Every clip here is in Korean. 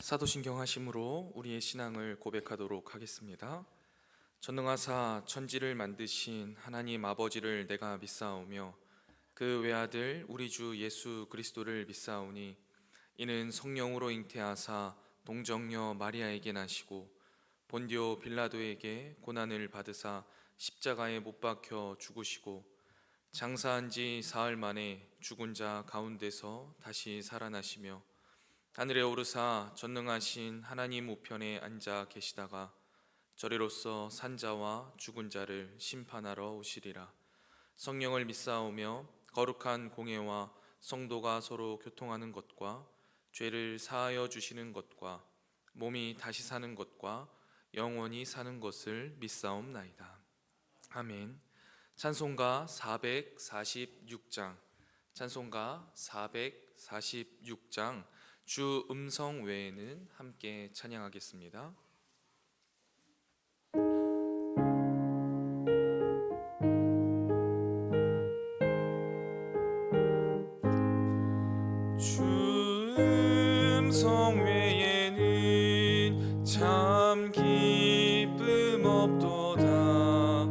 사도신경 하심으로 우리의 신앙을 고백하도록 하겠습니다. 전능하사 천지를 만드신 하나님 아버지를 내가 믿사오며 그 외아들 우리 주 예수 그리스도를 믿사오니 이는 성령으로 잉태하사 동정녀 마리아에게 나시고 본디오 빌라도에게 고난을 받으사 십자가에 못 박혀 죽으시고 장사한 지 사흘 만에 죽은 자 가운데서 다시 살아나시며 하늘에 오르사 전능하신 하나님 우편에 앉아 계시다가 저리로서 산자와 죽은 자를 심판하러 오시리라. 성령을 믿사오며 거룩한 공회와 성도가 서로 교통하는 것과 죄를 사하여 주시는 것과 몸이 다시 사는 것과 영원히 사는 것을 믿사옵나이다. 아멘. 찬송가 446장, 찬송가 446장 주 음성 외에는 함께 찬양하겠습니다. 주 음성 외에는 참 기쁨 없도다.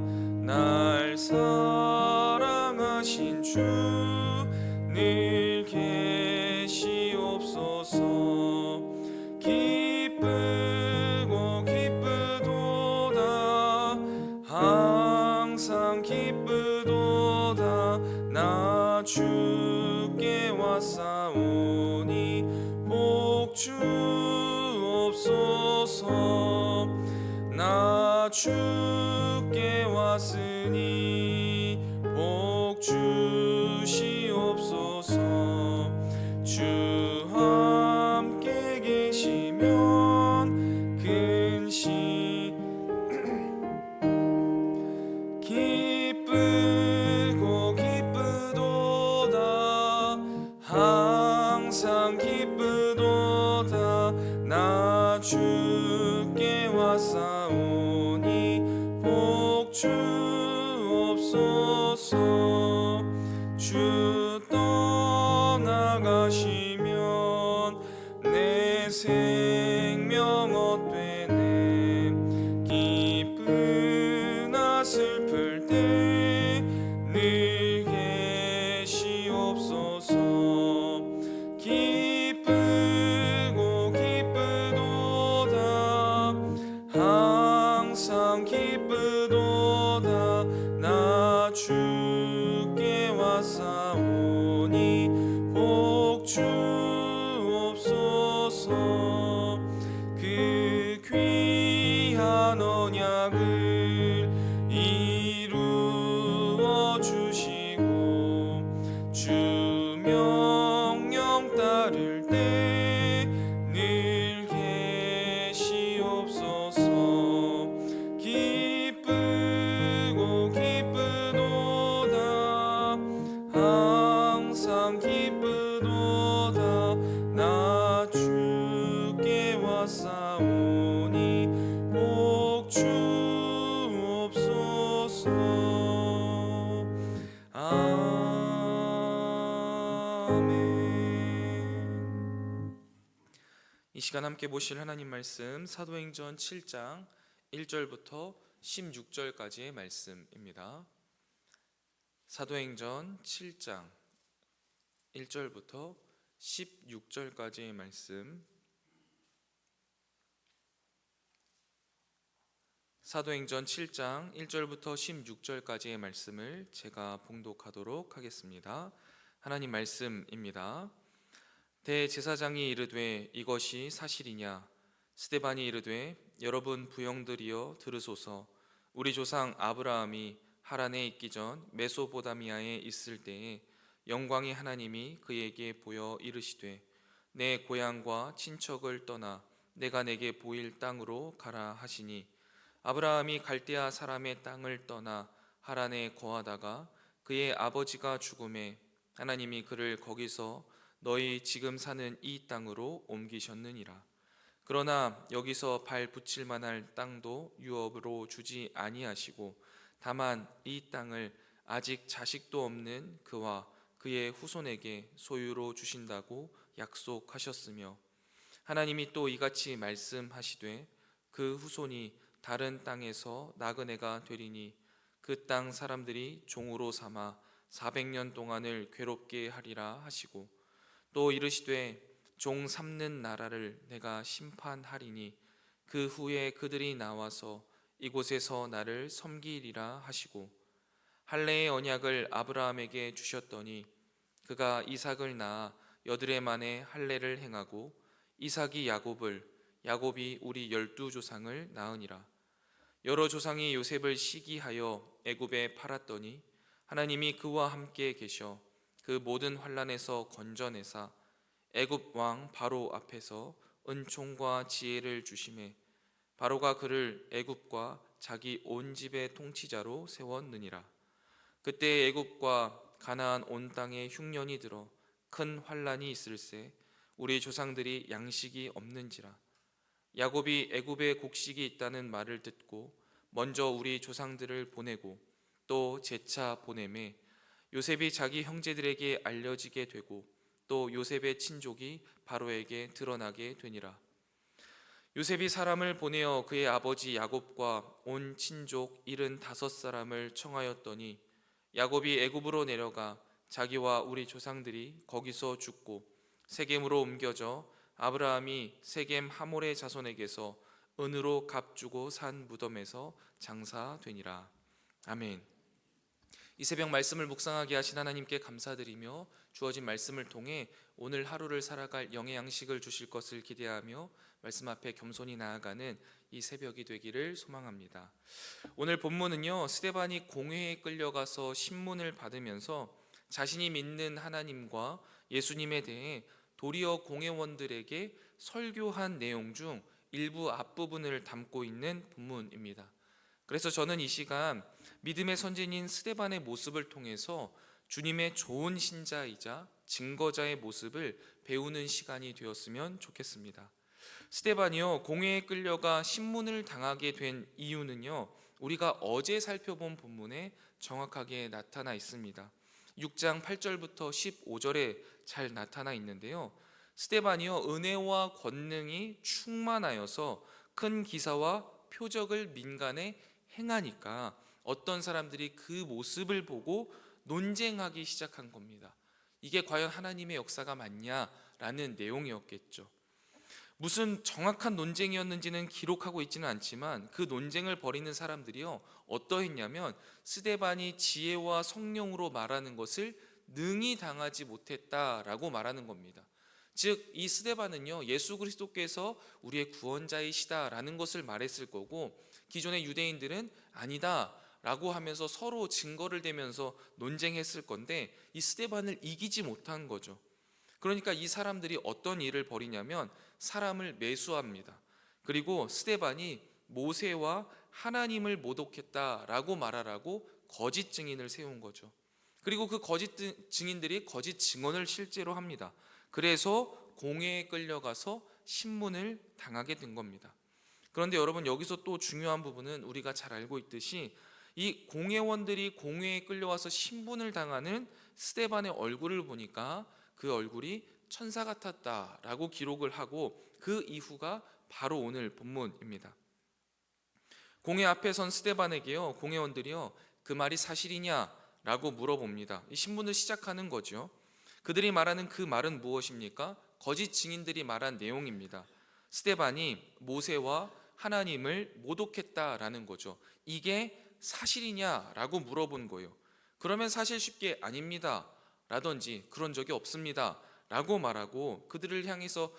날 사랑하신 주 늘 계시옵소서. 기쁘고 기쁘도다. 항상 기쁘도다. 나 주께 왔사오니 복 주옵소서. 나 주께 왔으니 복 주시옵소서. 주 함께 계시면 근심 기쁘고 기쁘도다. 항상 기쁘도다. 나 주께 왔사오니 복 주옵소서. 주 떠나가시면 내 생명 헛되네. 기쁘나 슬플 때 늘 계시옵소서. 기쁘고 기쁘도다. 항상 기쁘도다. 나 주께 왔사오니 복 주옵소서. 그 귀한 언약을 이루어 주시고 주 명령 따를 때 늘 계시옵소서. 기쁘고 기쁘도다. 항상 기쁘도다. 나 주께 왔사오니 복 주옵소서. 아멘. 이 시간 함께 보실 하나님 말씀 사도행전 7장 1절부터 16절까지의 말씀입니다. 사도행전 7장 1절부터 16절까지의 말씀. 사도행전 7장 1절부터 16절까지의 말씀을 제가 봉독하도록 하겠습니다. 하나님 말씀입니다. 대제사장이 이르되 이것이 사실이냐? 스데반이 이르되 여러분 부형들이여 들으소서. 우리 조상 아브라함이 하란에 있기 전 메소포다미아에 있을 때에 영광의 하나님이 그에게 보여 이르시되 내 고향과 친척을 떠나 내가 내게 보일 땅으로 가라 하시니 아브라함이 갈대아 사람의 땅을 떠나 하란에 거하다가 그의 아버지가 죽음에 하나님이 그를 거기서 너희 지금 사는 이 땅으로 옮기셨느니라. 그러나 여기서 발 붙일 만할 땅도 유업으로 주지 아니하시고 다만 이 땅을 아직 자식도 없는 그와 그의 후손에게 소유로 주신다고 약속하셨으며 하나님이 또 이같이 말씀하시되 그 후손이 다른 땅에서 나그네가 되리니 그 땅 사람들이 종으로 삼아 400년 동안을 괴롭게 하리라 하시고, 또 이르시되 종 삼는 나라를 내가 심판하리니 그 후에 그들이 나와서 이곳에서 나를 섬기리라 하시고, 할례의 언약을 아브라함에게 주셨더니 그가 이삭을 낳아 여드레 만에 할례를 행하고 이삭이 야곱을, 야곱이 우리 12조상을 낳으니라. 여러 조상이 요셉을 시기하여 애굽에 팔았더니 하나님이 그와 함께 계셔 그 모든 환난에서 건져내사 애굽 왕 바로 앞에서 은총과 지혜를 주심에 바로가 그를 애굽과 자기 온 집의 통치자로 세웠느니라. 그때 애굽과 가나안 온 땅에 흉년이 들어 큰 환난이 있을세 우리 조상들이 양식이 없는지라. 야곱이 애굽에 곡식이 있다는 말을 듣고 먼저 우리 조상들을 보내고 또 재차 보내매 요셉이 자기 형제들에게 알려지게 되고 또 요셉의 친족이 바로에게 드러나게 되니라. 요셉이 사람을 보내어 그의 아버지 야곱과 온 친족 75사람을 청하였더니 야곱이 애굽으로 내려가 자기와 우리 조상들이 거기서 죽고 세겜으로 옮겨져 아브라함이 세겜 하몰의 자손에게서 은으로 값주고 산 무덤에서 장사되니라. 아멘. 이 새벽 말씀을 묵상하게 하신 하나님께 감사드리며 주어진 말씀을 통해 오늘 하루를 살아갈 영의 양식을 주실 것을 기대하며 말씀 앞에 겸손히 나아가는 이 새벽이 되기를 소망합니다. 오늘 본문은요, 스데반이 공회에 끌려가서 신문을 받으면서 자신이 믿는 하나님과 예수님에 대해 도리어 공회원들에게 설교한 내용 중 일부 앞부분을 담고 있는 본문입니다. 그래서 저는 이 시간 믿음의 선진인 스데반의 모습을 통해서 주님의 좋은 신자이자 증거자의 모습을 배우는 시간이 되었으면 좋겠습니다. 스데반이요, 공회에 끌려가 신문을 당하게 된 이유는요, 우리가 어제 살펴본 본문에 정확하게 나타나 있습니다. 6장 8절부터 15절에 잘 나타나 있는데요, 스데반이요, 은혜와 권능이 충만하여서 큰 기사와 표적을 민간에 행하니까 어떤 사람들이 그 모습을 보고 논쟁하기 시작한 겁니다. 이게 과연 하나님의 역사가 맞냐라는 내용이었겠죠. 무슨 정확한 논쟁이었는지는 기록하고 있지는 않지만 그 논쟁을 벌이는 사람들이요, 어떠했냐면 스데반이 지혜와 성령으로 말하는 것을 능히 당하지 못했다라고 말하는 겁니다. 즉 이 스데반은요, 예수 그리스도께서 우리의 구원자이시다라는 것을 말했을 거고, 기존의 유대인들은 아니다 라고 하면서 서로 증거를 대면서 논쟁했을 건데 이 스데반을 이기지 못한 거죠. 그러니까 이 사람들이 어떤 일을 벌이냐면 사람을 매수합니다. 그리고 스데반이 모세와 하나님을 모독했다라고 말하라고 거짓 증인을 세운 거죠. 그리고 그 거짓 증인들이 거짓 증언을 실제로 합니다. 그래서 공회에 끌려가서 신문을 당하게 된 겁니다. 그런데 여러분, 여기서 또 중요한 부분은 우리가 잘 알고 있듯이 이 공회원들이 공회에 끌려와서 신문을 당하는 스데반의 얼굴을 보니까 그 얼굴이 천사 같았다라고 기록을 하고, 그 이후가 바로 오늘 본문입니다. 공회 앞에 선 스데반에게요, 공회원들이요, 그 말이 사실이냐라고 물어봅니다. 이 신문을 시작하는 거죠. 그들이 말하는 그 말은 무엇입니까? 거짓 증인들이 말한 내용입니다. 스데반이 모세와 하나님을 모독했다라는 거죠. 이게 사실이냐라고 물어본 거예요. 그러면 사실 쉽게 아닙니다 라든지 그런 적이 없습니다 라고 말하고 그들을 향해서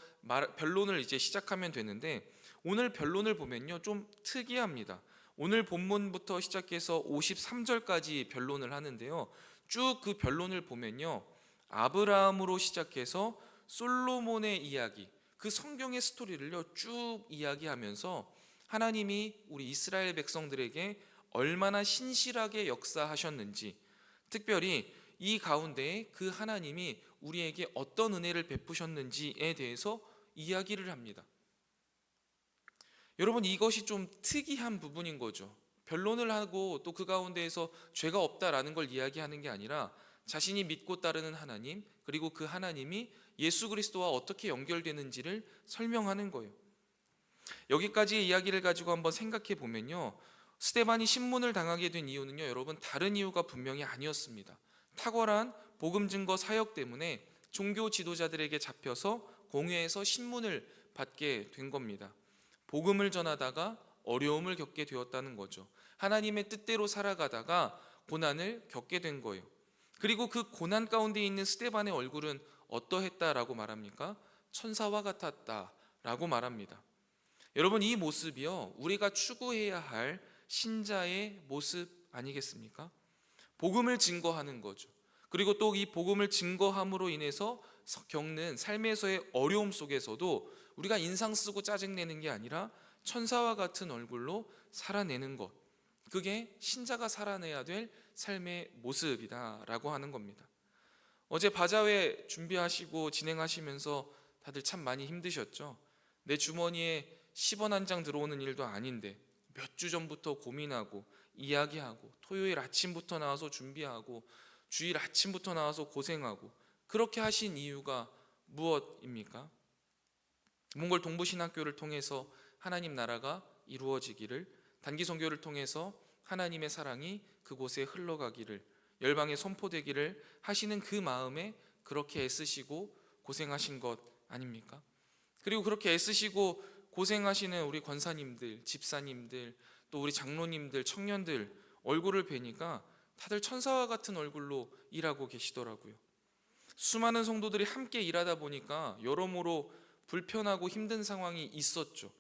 변론을 이제 시작하면 되는데, 오늘 변론을 보면요, 좀 특이합니다. 오늘 본문부터 시작해서 53절까지 변론을 하는데요, 쭉 그 변론을 보면요, 아브라함으로 시작해서 솔로몬의 이야기, 그 성경의 스토리를요 쭉 이야기하면서 하나님이 우리 이스라엘 백성들에게 얼마나 신실하게 역사하셨는지, 특별히 이 가운데 그 하나님이 우리에게 어떤 은혜를 베푸셨는지에 대해서 이야기를 합니다. 여러분, 이것이 좀 특이한 부분인 거죠. 변론을 하고 또 그 가운데에서 죄가 없다라는 걸 이야기하는 게 아니라 자신이 믿고 따르는 하나님, 그리고 그 하나님이 예수 그리스도와 어떻게 연결되는지를 설명하는 거예요. 여기까지의 이야기를 가지고 한번 생각해 보면요, 스데반이 신문을 당하게 된 이유는요, 여러분, 다른 이유가 분명히 아니었습니다. 탁월한 복음 증거 사역 때문에 종교 지도자들에게 잡혀서 공회에서 신문을 받게 된 겁니다. 복음을 전하다가 어려움을 겪게 되었다는 거죠. 하나님의 뜻대로 살아가다가 고난을 겪게 된 거예요. 그리고 그 고난 가운데 있는 스데반의 얼굴은 어떠했다라고 말합니까? 천사와 같았다라고 말합니다. 여러분, 이 모습이요, 우리가 추구해야 할 신자의 모습 아니겠습니까? 복음을 증거하는 거죠. 그리고 또 이 복음을 증거함으로 인해서 겪는 삶에서의 어려움 속에서도 우리가 인상 쓰고 짜증내는 게 아니라 천사와 같은 얼굴로 살아내는 것, 그게 신자가 살아내야 될 삶의 모습이다라고 하는 겁니다. 어제 바자회 준비하시고 진행하시면서 다들 참 많이 힘드셨죠? 내 주머니에 10원 한 장 들어오는 일도 아닌데 몇 주 전부터 고민하고 이야기하고 토요일 아침부터 나와서 준비하고 주일 아침부터 나와서 고생하고, 그렇게 하신 이유가 무엇입니까? 몽골 동부신학교를 통해서 하나님 나라가 이루어지기를, 단기 선교를 통해서 하나님의 사랑이 그곳에 흘러가기를, 열방에 선포되기를 하시는 그 마음에 그렇게 애쓰시고 고생하신 것 아닙니까? 그리고 그렇게 애쓰시고 고생하시는 우리 권사님들, 집사님들, 또 우리 장로님들, 청년들 얼굴을 뵈니까 다들 천사와 같은 얼굴로 일하고 계시더라고요. 수많은 성도들이 함께 일하다 보니까 여러모로 불편하고 힘든 상황이 있었죠.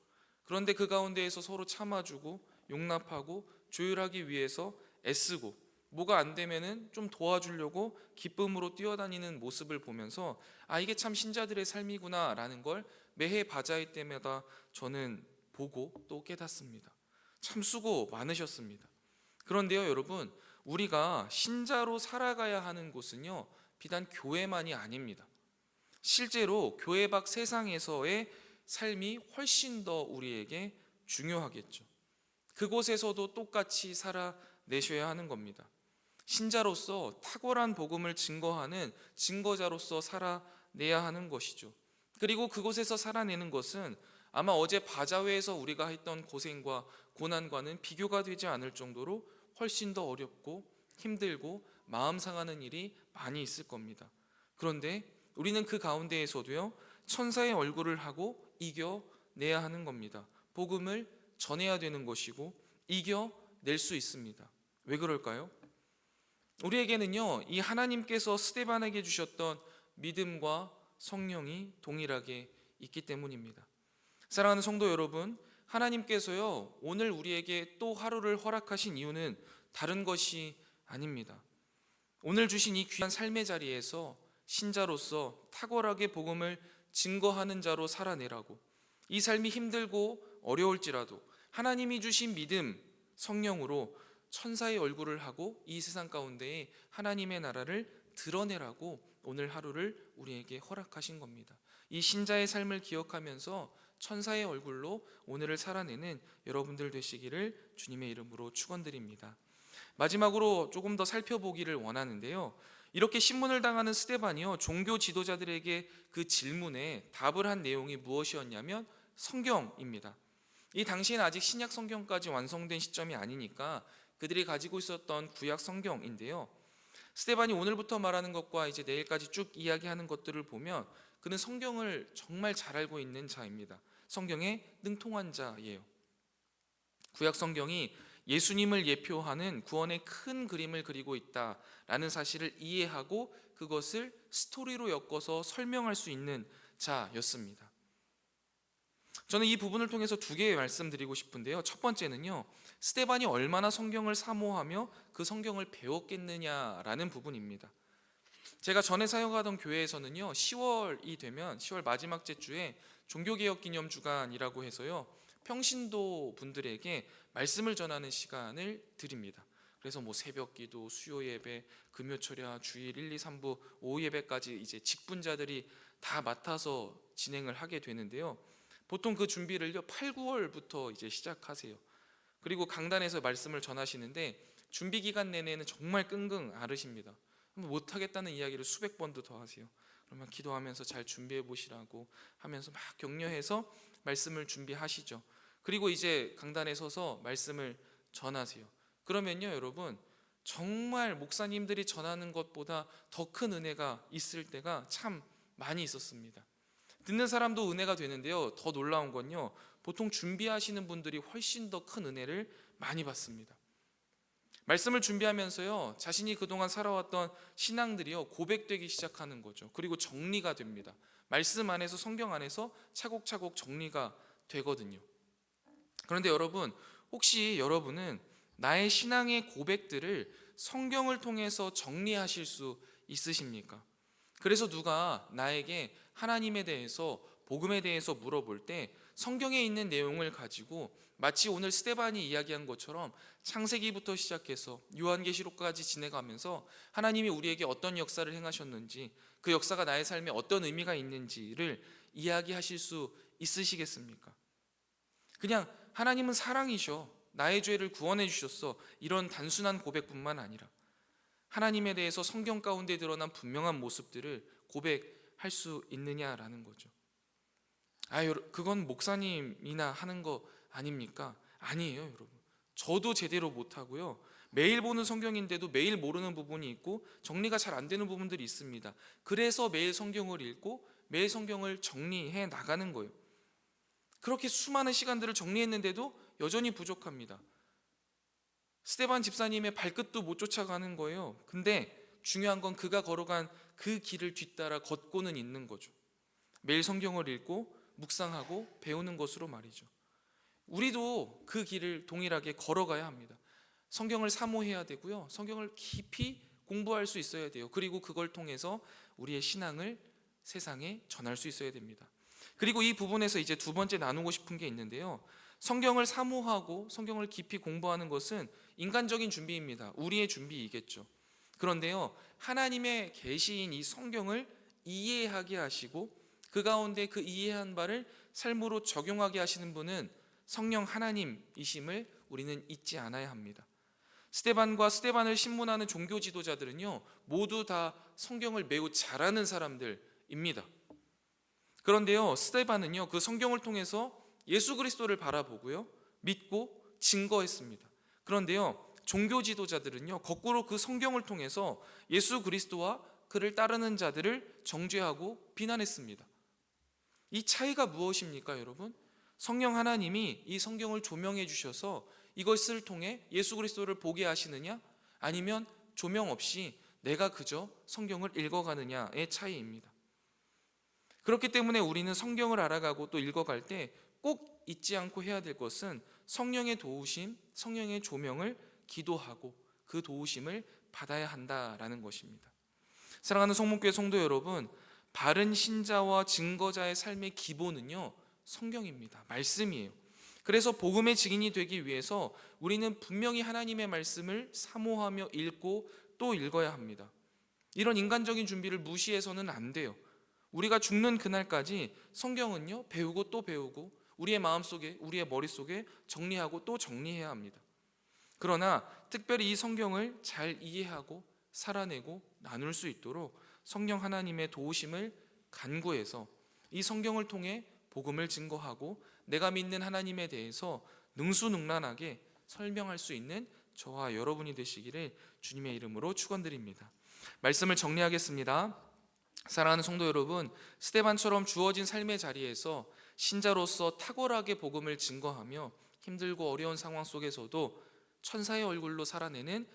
그런데 그 가운데에서 서로 참아주고 용납하고 조율하기 위해서 애쓰고, 뭐가 안 되면은 좀 도와주려고 기쁨으로 뛰어다니는 모습을 보면서 이게 참 신자들의 삶이구나라는 걸 매해 바자회 때마다 저는 보고 또 깨닫습니다. 참 수고 많으셨습니다. 그런데요, 여러분, 우리가 신자로 살아가야 하는 곳은요, 비단 교회만이 아닙니다. 실제로 교회 밖 세상에서의 삶이 훨씬 더 우리에게 중요하겠죠. 그곳에서도 똑같이 살아내셔야 하는 겁니다. 신자로서 탁월한 복음을 증거하는 증거자로서 살아내야 하는 것이죠. 그리고 그곳에서 살아내는 것은 아마 어제 바자회에서 우리가 했던 고생과 고난과는 비교가 되지 않을 정도로 훨씬 더 어렵고 힘들고 마음 상하는 일이 많이 있을 겁니다. 그런데 우리는 그 가운데에서도요, 천사의 얼굴을 하고 이겨내야 하는 겁니다. 복음을 전해야 되는 것이고 이겨낼 수 있습니다. 왜 그럴까요? 우리에게는요, 이 하나님께서 스데반에게 주셨던 믿음과 성령이 동일하게 있기 때문입니다. 사랑하는 성도 여러분, 하나님께서요, 오늘 우리에게 또 하루를 허락하신 이유는 다른 것이 아닙니다. 오늘 주신 이 귀한 삶의 자리에서 신자로서 탁월하게 복음을 증거하는 자로 살아내라고, 이 삶이 힘들고 어려울지라도 하나님이 주신 믿음, 성령으로 천사의 얼굴을 하고 이 세상 가운데에 하나님의 나라를 드러내라고 오늘 하루를 우리에게 허락하신 겁니다. 이 신자의 삶을 기억하면서 천사의 얼굴로 오늘을 살아내는 여러분들 되시기를 주님의 이름으로 축원드립니다. 마지막으로 조금 더 살펴보기를 원하는데요, 이렇게 신문을 당하는 스데반이요, 종교 지도자들에게 그 질문에 답을 한 내용이 무엇이었냐면 성경입니다. 이 당시에는 아직 신약 성경까지 완성된 시점이 아니니까 그들이 가지고 있었던 구약 성경인데요, 스데반이 오늘부터 말하는 것과 이제 내일까지 쭉 이야기하는 것들을 보면 그는 성경을 정말 잘 알고 있는 자입니다. 성경에 능통한 자예요. 구약 성경이 예수님을 예표하는 구원의 큰 그림을 그리고 있다라는 사실을 이해하고 그것을 스토리로 엮어서 설명할 수 있는 자였습니다. 저는 이 부분을 통해서 두 개의 말씀드리고 싶은데요, 첫 번째는요, 스데반이 얼마나 성경을 사모하며 그 성경을 배웠겠느냐라는 부분입니다. 제가 전에 사역하던 교회에서는요, 10월이 되면 10월 마지막 주에 종교개혁기념주간이라고 해서요, 평신도 분들에게 말씀을 전하는 시간을 드립니다. 그래서 새벽기도, 수요예배, 금요철야, 주일 1, 2, 3부, 오후 예배까지 이제 직분자들이 다 맡아서 진행을 하게 되는데요, 보통 그 준비를요 8, 9월부터 이제 시작하세요. 그리고 강단에서 말씀을 전하시는데 준비 기간 내내는 정말 끙끙 앓으십니다. 못하겠다는 이야기를 수백 번도 더 하세요. 그러면 기도하면서 잘 준비해 보시라고 하면서 막 격려해서 말씀을 준비하시죠. 그리고 이제 강단에 서서 말씀을 전하세요. 그러면요 여러분, 정말 목사님들이 전하는 것보다 더 큰 은혜가 있을 때가 참 많이 있었습니다. 듣는 사람도 은혜가 되는데요, 더 놀라운 건요, 보통 준비하시는 분들이 훨씬 더 큰 은혜를 많이 받습니다. 말씀을 준비하면서요, 자신이 그동안 살아왔던 신앙들이요 고백되기 시작하는 거죠. 그리고 정리가 됩니다. 말씀 안에서, 성경 안에서 차곡차곡 정리가 되거든요. 그런데 여러분, 혹시 여러분은 나의 신앙의 고백들을 성경을 통해서 정리하실 수 있으십니까? 그래서 누가 나에게 하나님에 대해서, 복음에 대해서 물어볼 때 성경에 있는 내용을 가지고 마치 오늘 스데반이 이야기한 것처럼 창세기부터 시작해서 요한계시록까지 지내가면서 하나님이 우리에게 어떤 역사를 행하셨는지, 그 역사가 나의 삶에 어떤 의미가 있는지를 이야기하실 수 있으시겠습니까? 그냥 하나님은 사랑이셔, 나의 죄를 구원해 주셨어, 이런 단순한 고백뿐만 아니라 하나님에 대해서 성경 가운데 드러난 분명한 모습들을 고백할 수 있느냐라는 거죠. 그건 목사님이나 하는 거 아닙니까? 아니에요, 여러분. 저도 제대로 못하고요, 매일 보는 성경인데도 매일 모르는 부분이 있고 정리가 잘 안 되는 부분들이 있습니다. 그래서 매일 성경을 읽고 매일 성경을 정리해 나가는 거예요. 그렇게 수많은 시간들을 정리했는데도 여전히 부족합니다. 스데반 집사님의 발끝도 못 쫓아가는 거예요. 근데 중요한 건 그가 걸어간 그 길을 뒤따라 걷고는 있는 거죠. 매일 성경을 읽고 묵상하고 배우는 것으로 말이죠. 우리도 그 길을 동일하게 걸어가야 합니다. 성경을 사모해야 되고요, 성경을 깊이 공부할 수 있어야 돼요. 그리고 그걸 통해서 우리의 신앙을 세상에 전할 수 있어야 됩니다. 그리고 이 부분에서 이제 두 번째 나누고 싶은 게 있는데요, 성경을 사모하고 성경을 깊이 공부하는 것은 인간적인 준비입니다. 우리의 준비이겠죠. 그런데요, 하나님의 계시인 이 성경을 이해하게 하시고 그 가운데 그 이해한 바를 삶으로 적용하게 하시는 분은 성령 하나님이심을 우리는 잊지 않아야 합니다. 스데반과 스데반을 신문하는 종교 지도자들은요 모두 다 성경을 매우 잘 아는 사람들입니다. 그런데요, 스데반은요 그 성경을 통해서 예수 그리스도를 바라보고요 믿고 증거했습니다. 그런데요, 종교 지도자들은요 거꾸로 그 성경을 통해서 예수 그리스도와 그를 따르는 자들을 정죄하고 비난했습니다. 이 차이가 무엇입니까, 여러분? 성령 하나님이 이 성경을 조명해 주셔서 이것을 통해 예수 그리스도를 보게 하시느냐, 아니면 조명 없이 내가 그저 성경을 읽어가느냐의 차이입니다. 그렇기 때문에 우리는 성경을 알아가고 또 읽어갈 때 꼭 잊지 않고 해야 될 것은 성령의 도우심, 성령의 조명을 기도하고 그 도우심을 받아야 한다라는 것입니다. 사랑하는 성문교회 성도 여러분, 바른 신자와 증거자의 삶의 기본은요 성경입니다. 말씀이에요. 그래서 복음의 증인이 되기 위해서 우리는 분명히 하나님의 말씀을 사모하며 읽고 또 읽어야 합니다. 이런 인간적인 준비를 무시해서는 안 돼요. 우리가 죽는 그날까지 성경은요 배우고 또 배우고 우리의 마음속에, 우리의 머릿속에 정리하고 또 정리해야 합니다. 그러나 특별히 이 성경을 잘 이해하고 살아내고 나눌 수 있도록 성령 하나님의 도우심을 간구해서 이 성경을 통해 복음을 증거하고 내가 믿는 하나님에 대해서 능수능란하게 설명할 수 있는 저와 여러분이 되시기를 주님의 이름으로 축원드립니다. 말씀을 정리하겠습니다. 사랑하는 성도 여러분, 스데반처럼 주어진 삶의 자리에서 신자로서 탁월하게 복음을 증거하며 힘들고 어려운 상황 속에서도 천사의 얼굴로 살아내는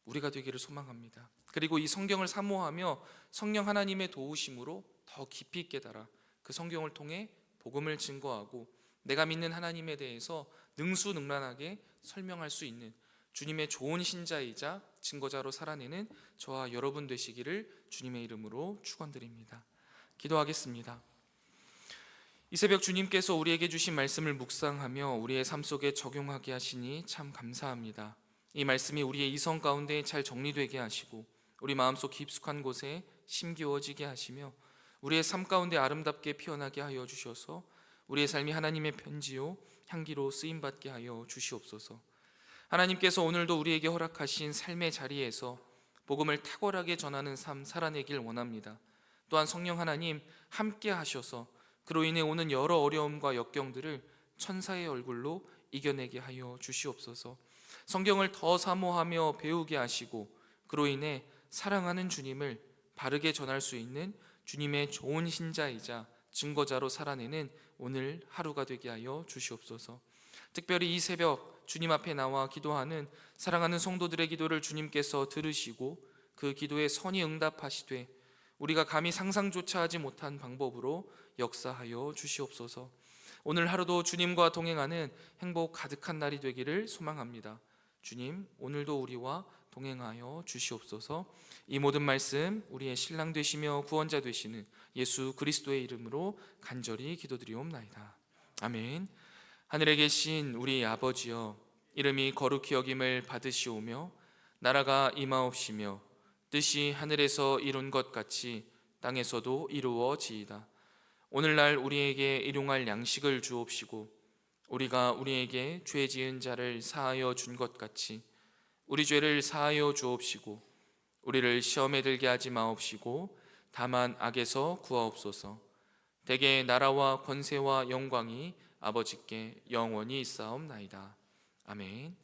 우리가 되기를 소망합니다. 그리고 이 성경을 사모하며 성령 하나님의 도우심으로 더 깊이 깨달아 그 성경을 통해 복음을 증거하고 내가 믿는 하나님에 대해서 능수능란하게 설명할 수 있는 주님의 좋은 신자이자 증거자로 살아내는 저와 여러분 되시기를 주님의 이름으로 축원드립니다. 기도하겠습니다. 이 새벽 주님께서 우리에게 주신 말씀을 묵상하며 우리의 삶 속에 적용하게 하시니 참 감사합니다. 이 말씀이 우리의 이성 가운데 잘 정리되게 하시고 우리 마음속 깊숙한 곳에 심기워지게 하시며 우리의 삶 가운데 아름답게 피어나게 하여 주셔서 우리의 삶이 하나님의 편지요 향기로 쓰임받게 하여 주시옵소서. 하나님께서 오늘도 우리에게 허락하신 삶의 자리에서 복음을 탁월하게 전하는 삶 살아내길 원합니다. 또한 성령 하나님 함께 하셔서 그로 인해 오는 여러 어려움과 역경들을 천사의 얼굴로 이겨내게 하여 주시옵소서. 성경을 더 사모하며 배우게 하시고 그로 인해 사랑하는 주님을 바르게 전할 수 있는 주님의 좋은 신자이자 증거자로 살아내는 오늘 하루가 되게 하여 주시옵소서. 특별히 이 새벽 주님 앞에 나와 기도하는 사랑하는 성도들의 기도를 주님께서 들으시고 그 기도에 선히 응답하시되 우리가 감히 상상조차 하지 못한 방법으로 역사하여 주시옵소서. 오늘 하루도 주님과 동행하는 행복 가득한 날이 되기를 소망합니다. 주님, 오늘도 우리와 동행하여 주시옵소서. 이 모든 말씀 우리의 신랑 되시며 구원자 되시는 예수 그리스도의 이름으로 간절히 기도드리옵나이다. 아멘. 하늘에 계신 우리 아버지여, 이름이 거룩히 여김을 받으시오며 나라가 임하옵시며 뜻이 하늘에서 이룬 것 같이 땅에서도 이루어지이다. 오늘날 우리에게 일용할 양식을 주옵시고 우리가 우리에게 죄 지은 자를 사하여 준 것 같이 우리 죄를 사하여 주옵시고 우리를 시험에 들게 하지 마옵시고 다만 악에서 구하옵소서. 대개 나라와 권세와 영광이 아버지께 영원히 있사옵나이다. 아멘.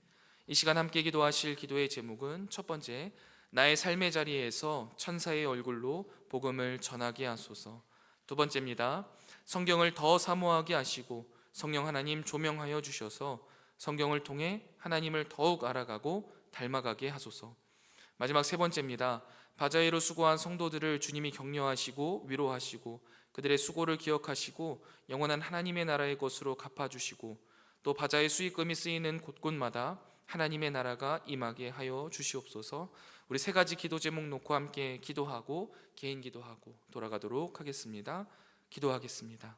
이 시간 함께 기도하실 기도의 제목은 첫 번째, 나의 삶의 자리에서 천사의 얼굴로 복음을 전하게 하소서. 두 번째입니다. 성경을 더 사모하게 하시고 성령 하나님 조명하여 주셔서 성경을 통해 하나님을 더욱 알아가고 닮아가게 하소서. 마지막 세 번째입니다. 바자회로 수고한 성도들을 주님이 격려하시고 위로하시고 그들의 수고를 기억하시고 영원한 하나님의 나라의 것으로 갚아주시고 또 바자회 수익금이 쓰이는 곳곳마다 하나님의 나라가 임하게 하여 주시옵소서. 우리 세 가지 기도 제목 놓고 함께 기도하고 개인 기도하고 돌아가도록 하겠습니다. 기도하겠습니다.